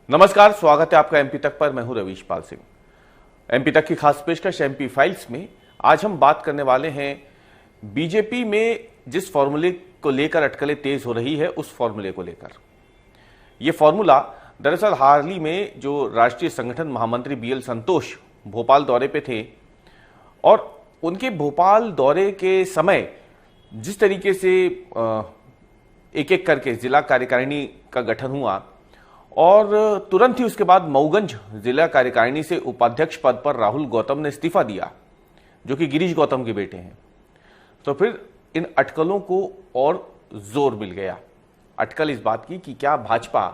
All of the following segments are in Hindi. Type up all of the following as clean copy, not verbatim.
नमस्कार, स्वागत है आपका एमपी तक पर। मैं हूं रवीश पाल सिंह। एमपी तक की खास पेशकश एमपी फाइल्स में आज हम बात करने वाले हैं बीजेपी में जिस फॉर्मूले को लेकर अटकलें तेज हो रही है उस फॉर्मूले को लेकर। यह फॉर्मूला दरअसल हाल ही में जो राष्ट्रीय संगठन महामंत्री बीएल संतोष भोपाल दौरे पे थे और उनके भोपाल दौरे के समय जिस तरीके से एक एक करके जिला कार्यकारिणी का गठन हुआ और तुरंत ही उसके बाद मऊगंज जिला कार्यकारिणी से उपाध्यक्ष पद पर राहुल गौतम ने इस्तीफा दिया, जो कि गिरीश गौतम के बेटे हैं। तो फिर इन अटकलों को और जोर मिल गया। अटकल इस बात की कि क्या भाजपा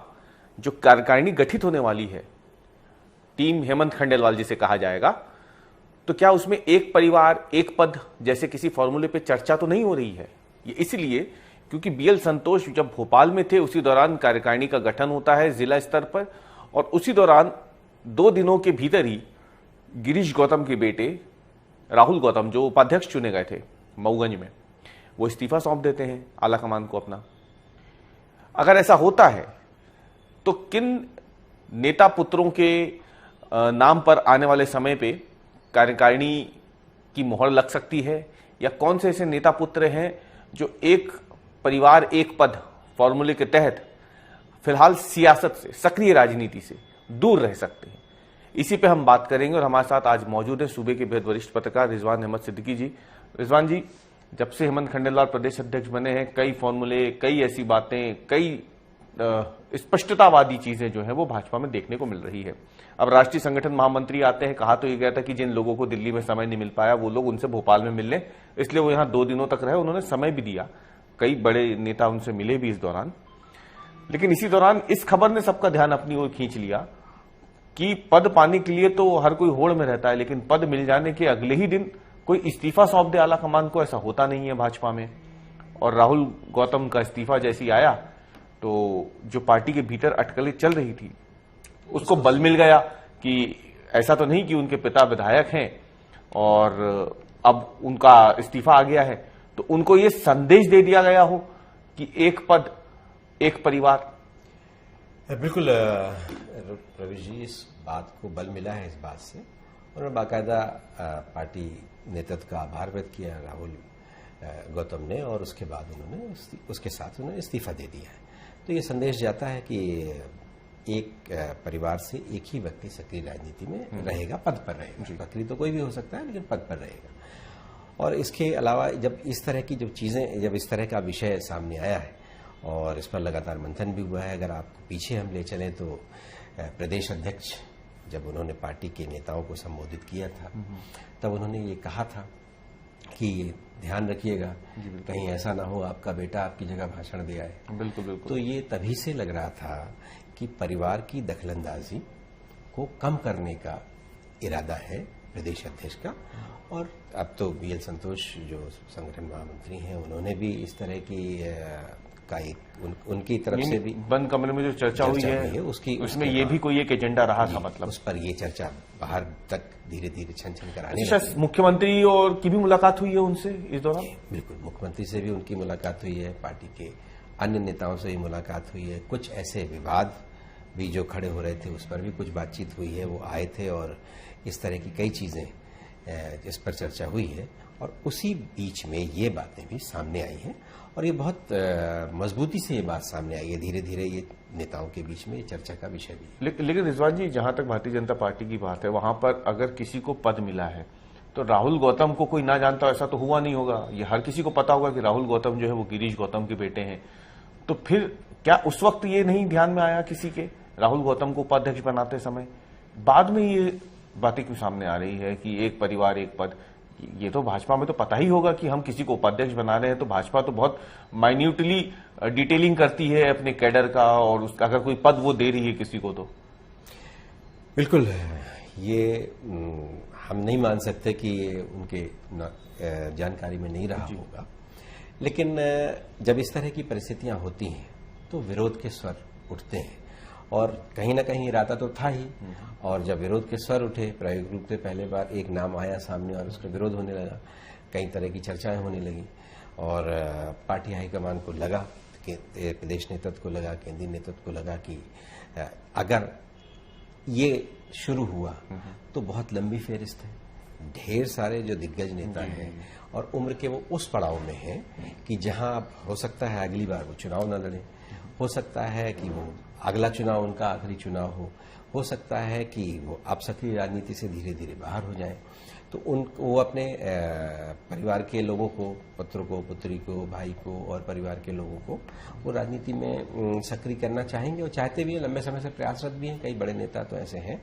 जो कार्यकारिणी गठित होने वाली है, टीम हेमंत खंडेलवाल जिसे कहा जाएगा, तो क्या उसमें एक परिवार एक पद जैसे किसी फॉर्मूले पे चर्चा तो नहीं हो रही है। ये इसलिए क्योंकि बीएल संतोष जब भोपाल में थे उसी दौरान कार्यकारिणी का गठन होता है जिला स्तर पर, और उसी दौरान 2 दिनों के भीतर ही गिरीश गौतम के बेटे राहुल गौतम जो उपाध्यक्ष चुने गए थे मऊगंज में, वो इस्तीफा सौंप देते हैं आला कमान को अपना। अगर ऐसा होता है तो किन नेता पुत्रों के नाम पर आने वाले समय पे कार्यकारिणी की मोहर लग सकती है, या कौन से ऐसे नेता पुत्र हैं जो एक परिवार एक पद फॉर्मूले के तहत फिलहाल सियासत से, सक्रिय राजनीति से दूर रह सकते हैं। इसी पे हम बात करेंगे और हमारे साथ आज मौजूद है सूबे के बेहद वरिष्ठ पत्रकार रिजवान अहमद सिद्दीकी जी। रिजवान जी, जब से हेमंत खंडेलवाल प्रदेश अध्यक्ष बने हैं, कई फॉर्मूले, कई ऐसी बातें, कई स्पष्टतावादी चीजें जो है वो भाजपा में देखने को मिल रही है। अब राष्ट्रीय संगठन महामंत्री आते हैं, कहा तो ये गया था कि जिन लोगों को दिल्ली में समय नहीं मिल पाया वो लोग उनसे भोपाल में मिल लें, इसलिए वो यहां 2 दिनों तक रहे। उन्होंने समय भी दिया, कई बड़े नेता उनसे मिले भी इस दौरान। लेकिन इसी दौरान इस खबर ने सबका ध्यान अपनी ओर खींच लिया कि पद पाने के लिए तो हर कोई होड़ में रहता है, लेकिन पद मिल जाने के अगले ही दिन कोई इस्तीफा सौंप दे आला कमान को, ऐसा होता नहीं है भाजपा में। और राहुल गौतम का इस्तीफा जैसे ही आया तो जो पार्टी के भीतर अटकलें चल रही थी उसको बल मिल गया कि ऐसा तो नहीं कि उनके पिता विधायक हैं और अब उनका इस्तीफा आ गया है तो उनको ये संदेश दे दिया गया हो कि एक पद एक परिवार। बिल्कुल रवि जी, इस बात को बल मिला है इस बात से। उन्होंने बाकायदा पार्टी नेतृत्व का आभार व्यक्त किया राहुल गौतम ने, और उसके बाद उन्होंने उसके साथ उन्होंने इस्तीफा दे दिया है। तो ये संदेश जाता है कि एक परिवार से एक ही व्यक्ति सक्रिय राजनीति में रहेगा, पद पर रहेगा। सक्रिय तो कोई भी हो सकता है, लेकिन पद पर रहेगा। और इसके अलावा जब इस तरह की जब चीजें, जब इस तरह का विषय सामने आया है और इस पर लगातार मंथन भी हुआ है, अगर आपको पीछे हम ले चलें तो प्रदेश अध्यक्ष जब उन्होंने पार्टी के नेताओं को संबोधित किया था तब उन्होंने ये कहा था कि ध्यान रखिएगा कहीं ऐसा ना हो आपका बेटा आपकी जगह भाषण दे आए। बिल्कुल बिल्कुल। तो ये तभी से लग रहा था कि परिवार की दखलंदाजी को कम करने का इरादा है प्रदेश अध्यक्ष का। और अब तो बीएल संतोष जो संगठन महामंत्री हैं उन्होंने भी इस तरह की का एक उनकी तरफ से भी बंद कमरे में जो चर्चा हुई है उसमें ये भी कोई एक एजेंडा रहा था, मतलब उस पर ये चर्चा बाहर तक धीरे धीरे छन छन कराने। मुख्यमंत्री और की भी मुलाकात हुई है उनसे इस दौरान? बिल्कुल, मुख्यमंत्री से भी उनकी मुलाकात हुई है, पार्टी के अन्य नेताओं से भी मुलाकात हुई है। कुछ ऐसे विवाद भी जो खड़े हो रहे थे उस पर भी कुछ बातचीत हुई है, वो आए थे और इस तरह की कई चीजें जिस पर चर्चा हुई है। और उसी बीच में ये बातें भी सामने आई हैं और ये बहुत मजबूती से ये बात सामने आई है। धीरे धीरे ये नेताओं के बीच में ये चर्चा का विषय भी है। लेकिन रिजवान जी, जहां तक भारतीय जनता पार्टी की बात है, वहां पर अगर किसी को पद मिला है तो राहुल गौतम को कोई ना जानता, ऐसा तो हुआ नहीं होगा। ये हर किसी को पता होगा कि राहुल गौतम जो है वो गिरीश गौतम के बेटे हैं। तो फिर क्या उस वक्त ये नहीं ध्यान में आया किसी के, राहुल गौतम को उपाध्यक्ष बनाते समय? बाद में ये बातें क्यों सामने आ रही है कि एक परिवार एक पद? ये तो भाजपा में तो पता ही होगा कि हम किसी को उपाध्यक्ष बना रहे हैं, तो भाजपा तो बहुत माइन्यूटली डिटेलिंग करती है अपने कैडर का, और उसका अगर कोई पद वो दे रही है किसी को तो। बिल्कुल, ये हम नहीं मान सकते कि ये उनके जानकारी में नहीं रहा होगा। लेकिन जब इस तरह की परिस्थितियां होती हैं तो विरोध के स्वर उठते हैं, और कहीं ना कहीं इरादा तो था ही। और जब विरोध के स्वर उठे, प्रायोगिक रूप से पहले बार एक नाम आया सामने और उसका विरोध होने लगा, कई तरह की चर्चाएं होने लगी, और पार्टी हाईकमान को लगा, प्रदेश नेतृत्व को लगा, केंद्रीय नेतृत्व को लगा कि अगर ये शुरू हुआ तो बहुत लंबी फेरिस्त है। ढेर सारे जो दिग्गज नेता हैं और उम्र के वो उस पड़ाव में हैं कि जहां अब हो सकता है अगली बार वो चुनाव न लड़े, हो सकता है कि वो अगला चुनाव उनका आखिरी चुनाव हो सकता है कि वो अब सक्रिय राजनीति से धीरे धीरे बाहर हो जाएं। तो वो अपने परिवार के लोगों को, पुत्र को, पुत्री को, भाई को और परिवार के लोगों को वो राजनीति में सक्रिय करना चाहेंगे और चाहते भी हैं, लंबे समय से प्रयासरत भी हैं। कई बड़े नेता तो ऐसे हैं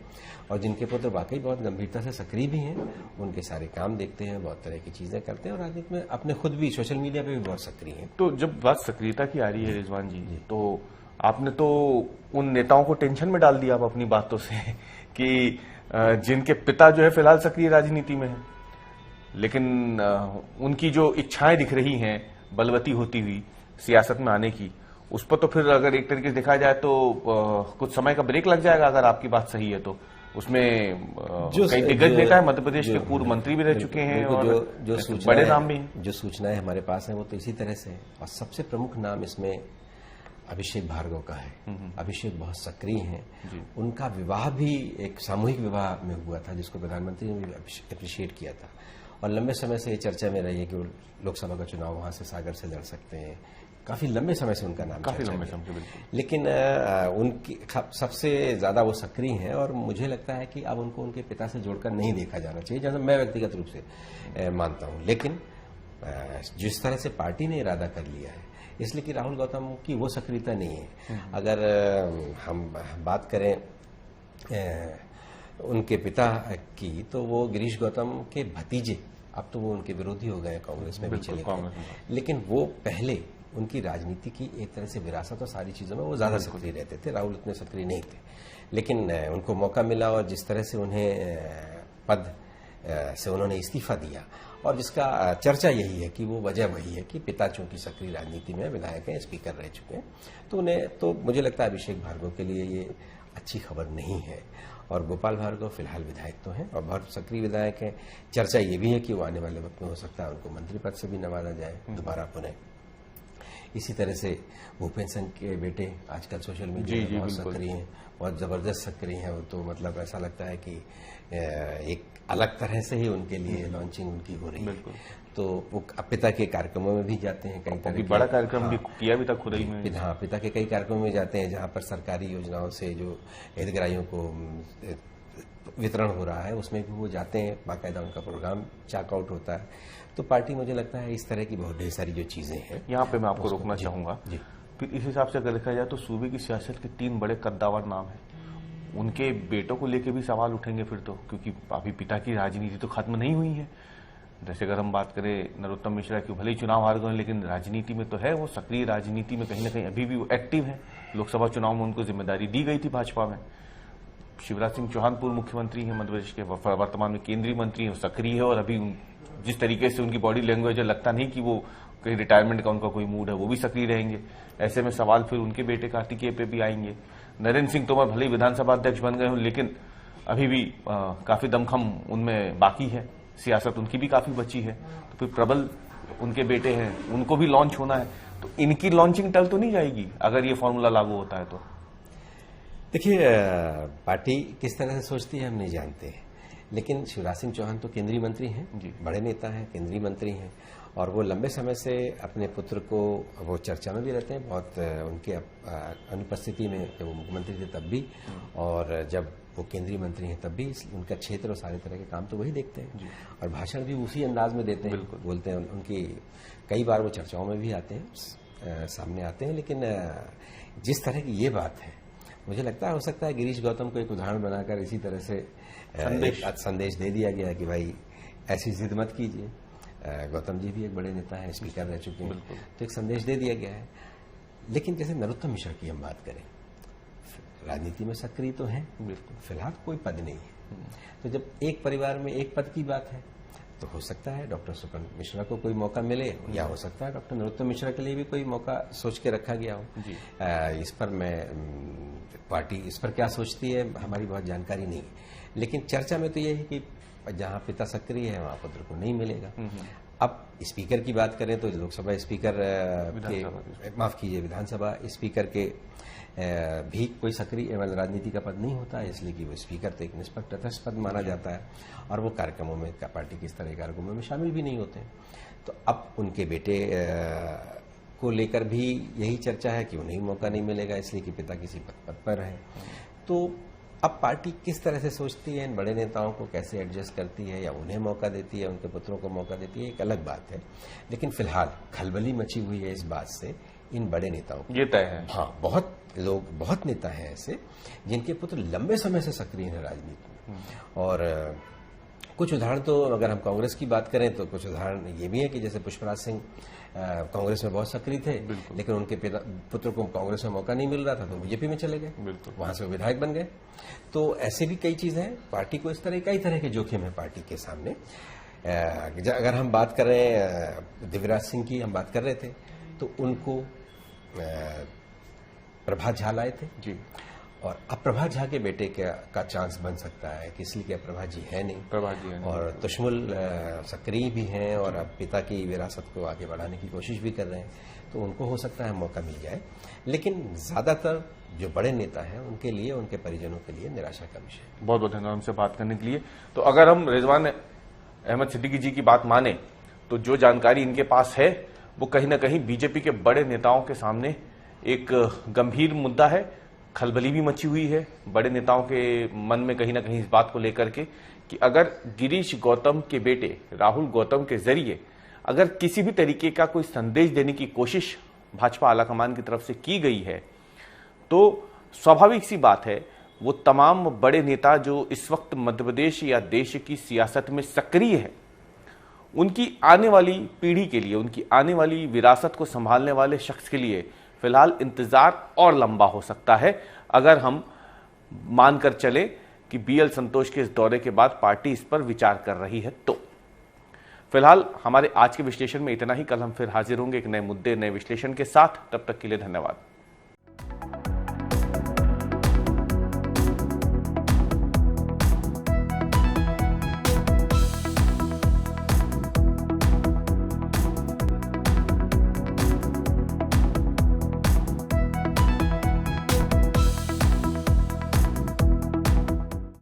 और जिनके पुत्र वाकई बहुत गंभीरता से सक्रिय भी हैं, उनके सारे काम देखते हैं, बहुत तरह की चीजें करते हैं और राजनीति में अपने खुद भी सोशल मीडिया पे भी बहुत सक्रिय हैं। तो जब बात सक्रियता की आ रही है रिजवान जी, तो आपने तो उन नेताओं को टेंशन में डाल दिया आप अपनी बातों से कि जिनके पिता जो है फिलहाल सक्रिय राजनीति में है, लेकिन उनकी जो इच्छाएं दिख रही हैं बलवती होती हुई सियासत में आने की, उस पर तो फिर अगर एक तरीके से देखा जाए तो कुछ समय का ब्रेक लग जाएगा अगर आपकी बात सही है तो। उसमें कई दिग्गज नेता है, मध्य प्रदेश के पूर्व मंत्री भी रह चुके हैं और जो बड़े नाम भी हैं। जो सूचनाएं हमारे पास हैं वो तो इसी तरह से है और सबसे प्रमुख नाम इसमें अभिषेक भार्गव का है। अभिषेक बहुत सक्रिय हैं। उनका विवाह भी एक सामूहिक विवाह में हुआ था जिसको प्रधानमंत्री ने भी अप्रिशिएट किया था और लंबे समय से ये चर्चा में रही है कि वो लोकसभा का चुनाव वहां से सागर से लड़ सकते हैं। काफी लंबे समय से उनका नाम काफी लंबे समय से, बिल्कुल। लेकिन उनकी सबसे ज्यादा वो सक्रिय हैं और मुझे लगता है कि अब उनको उनके पिता से जोड़कर नहीं देखा जाना चाहिए, जैसा मैं व्यक्तिगत रूप से मानता हूं। लेकिन जिस तरह से पार्टी ने इरादा कर लिया है, इसलिए कि राहुल गौतम की वो सक्रियता नहीं है। अगर हम बात करें उनके पिता की, तो वो गिरीश गौतम के भतीजे, अब तो वो उनके विरोधी हो गए, कांग्रेस में भी चले गए, लेकिन वो पहले उनकी राजनीति की एक तरह से विरासत और सारी चीजों में वो ज्यादा सक्रिय रहते थे। राहुल इतने सक्रिय नहीं थे, लेकिन उनको मौका मिला और जिस तरह से उन्हें पद से उन्होंने इस्तीफा दिया और जिसका चर्चा यही है कि वो वजह वही है कि पिता चूंकि सक्रिय राजनीति में विधायक हैं, स्पीकर रह चुके हैं, तो उन्हें, तो मुझे लगता है अभिषेक भार्गव के लिए ये अच्छी खबर नहीं है। और गोपाल भार्गव फिलहाल विधायक तो हैं और बहुत सक्रिय विधायक हैं। चर्चा ये भी है कि वो आने वाले वक्त में हो सकता है उनको मंत्री पद से भी नवाजा जाए दोबारा पुनः। इसी तरह से भूपेन्द्र सिंह के बेटे आजकल सोशल मीडिया में बहुत सक्रिय हैं, बहुत जबरदस्त सक्रिय हैं। वो तो मतलब ऐसा लगता है कि एक अलग तरह से ही उनके लिए लॉन्चिंग उनकी हो रही है। तो वो पिता के कार्यक्रमों में भी जाते हैं, कई तरह के बड़ा कार्यक्रम भी किया भी था खुदाई में। हाँ, पिता के कई कार्यक्रमों में जाते हैं जहां पर सरकारी योजनाओं से जो हितग्राहियों को वितरण हो रहा है उसमें भी वो जाते हैं, बाकायदा उनका प्रोग्राम चेकआउट होता है। तो पार्टी, मुझे लगता है, इस तरह की बहुत ढेर सारी जो चीजें हैं। यहाँ पे मैं आपको रोकना चाहूंगा। फिर इस हिसाब से अगर देखा जाए तो सूबे की सियासत के 3 बड़े कद्दावर नाम हैं, उनके बेटों को लेके भी सवाल उठेंगे फिर तो, क्योंकि अभी पिता की राजनीति तो खत्म नहीं हुई है। जैसे अगर हम बात करें नरोत्तम मिश्रा की, भले ही चुनाव हार गए लेकिन राजनीति में तो है, वो सक्रिय राजनीति में कहीं ना कहीं अभी भी वो एक्टिव है। लोकसभा चुनाव में उनको जिम्मेदारी दी गई थी भाजपा में। शिवराज सिंह चौहान पूर्व मुख्यमंत्री हैं मध्य प्रदेश के, वर्तमान में केंद्रीय मंत्री हैं, सक्रिय है और अभी जिस तरीके से उनकी बॉडी लैंग्वेज है, लगता नहीं कि वो कहीं रिटायरमेंट का उनका कोई मूड है, वो भी सक्रिय रहेंगे। ऐसे में सवाल फिर उनके बेटे कार्तिकेय पे भी आएंगे। नरेंद्र सिंह तोमर भले ही विधानसभा अध्यक्ष बन गए हों लेकिन अभी भी काफी दमखम उनमें बाकी है, सियासत उनकी भी काफी बची है। तो फिर प्रबल उनके बेटे हैं, उनको भी लॉन्च होना है, तो इनकी लॉन्चिंग टल तो नहीं जाएगी अगर ये फॉर्मूला लागू होता है तो? देखिए, पार्टी किस तरह से सोचती है हम नहीं जानते, लेकिन शिवराज सिंह चौहान तो केंद्रीय मंत्री हैं, बड़े नेता हैं, केंद्रीय मंत्री हैं और वो लंबे समय से अपने पुत्र को, वो चर्चा में भी रहते हैं बहुत, उनके अनुपस्थिति में जब वो मुख्यमंत्री थे तब भी और जब वो केंद्रीय मंत्री हैं तब भी उनका क्षेत्र और सारे तरह के काम तो वही देखते हैं और भाषण भी उसी अंदाज में देते हैं, बोलते हैं। उनकी कई बार वो चर्चाओं में भी आते हैं, सामने आते हैं। लेकिन जिस तरह की ये बात है, मुझे लगता है हो सकता है गिरीश गौतम को एक उदाहरण बनाकर इसी तरह से संदेश दे दिया गया कि भाई ऐसी जिद मत कीजिए। गौतम जी भी एक बड़े नेता हैं, स्पीकर रह चुके हैं, तो एक संदेश दे दिया गया है। लेकिन जैसे नरोत्तम मिश्रा की हम बात करें, राजनीति में सक्रिय तो है, फिलहाल कोई पद नहीं है। तो जब एक परिवार में एक पद की बात है तो हो सकता है डॉक्टर सुपन मिश्रा को कोई मौका मिले, या हो सकता है डॉक्टर नरोत्तम मिश्रा के लिए भी कोई मौका सोच के रखा गया हो। इस पर पार्टी इस पर क्या सोचती है हमारी बहुत जानकारी नहीं है, लेकिन चर्चा में तो ये है कि जहां पिता सक्रिय है वहां पुत्र को नहीं मिलेगा। अब स्पीकर की बात करें तो लोकसभा स्पीकर माफ कीजिए विधानसभा स्पीकर के भी कोई सक्रिय राजनीति का पद नहीं होता है, इसलिए कि वो स्पीकर तो एक निष्पक्ष तटस्थ पद माना जाता है और वो कार्यक्रमों में पार्टी के इस तरह के कार्यक्रमों में शामिल भी नहीं होते हैं। तो अब उनके बेटे को लेकर भी यही चर्चा है कि उन्हें मौका नहीं मिलेगा, इसलिए कि पिता किसी पद पर है। तो अब पार्टी किस तरह से सोचती है, इन बड़े नेताओं को कैसे एडजस्ट करती है, या उन्हें मौका देती है, उनके पुत्रों को मौका देती है, एक अलग बात है। लेकिन फिलहाल खलबली मची हुई है इस बात से इन बड़े नेताओं को। ये तय है। हाँ, बहुत नेता हैं ऐसे जिनके पुत्र लंबे समय से सक्रिय हैं राजनीति में। और कुछ उदाहरण तो अगर हम कांग्रेस की बात करें तो कुछ उदाहरण ये भी है कि जैसे पुष्पराज सिंह कांग्रेस में बहुत सक्रिय थे, लेकिन उनके पुत्र को कांग्रेस में मौका नहीं मिल रहा था तो बीजेपी में चले गए, वहां से वो विधायक बन गए। तो ऐसे भी कई चीजें हैं, पार्टी को इस तरह कई तरह के जोखिम है पार्टी के सामने। अगर हम बात करें दिव्यराज सिंह की, हम बात कर रहे थे तो उनको प्रभात झा लाए थे जी, और अब प्रभात झा के बेटे का चांस बन सकता है कि इसलिए प्रभात जी है नहीं, और तुशमुल सक्रिय भी हैं और अब पिता की विरासत को आगे बढ़ाने की कोशिश भी कर रहे हैं, तो उनको हो सकता है मौका मिल जाए। लेकिन ज्यादातर जो बड़े नेता हैं उनके लिए, उनके परिजनों के लिए निराशा का विषय। बहुत बहुत धन्यवाद हमसे बात करने के लिए। तो अगर हम रिजवान अहमद सिद्दीकी जी की बात माने तो जो जानकारी इनके पास है वो कहीं ना कहीं बीजेपी के बड़े नेताओं के सामने एक गंभीर मुद्दा है। खलबली भी मची हुई है बड़े नेताओं के मन में कहीं ना कहीं इस बात को लेकर के कि अगर गिरीश गौतम के बेटे राहुल गौतम के जरिए अगर किसी भी तरीके का कोई संदेश देने की कोशिश भाजपा आलाकमान की तरफ से की गई है तो स्वाभाविक सी बात है वो तमाम बड़े नेता जो इस वक्त मध्य प्रदेश या देश की सियासत में सक्रिय है, उनकी आने वाली पीढ़ी के लिए, उनकी आने वाली विरासत को संभालने वाले शख्स के लिए फिलहाल इंतजार और लंबा हो सकता है। अगर हम मानकर चले कि बीएल संतोष के इस दौरे के बाद पार्टी इस पर विचार कर रही है तो फिलहाल हमारे आज के विश्लेषण में इतना ही। कल हम फिर हाजिर होंगे एक नए मुद्दे, नए विश्लेषण के साथ। तब तक के लिए धन्यवाद।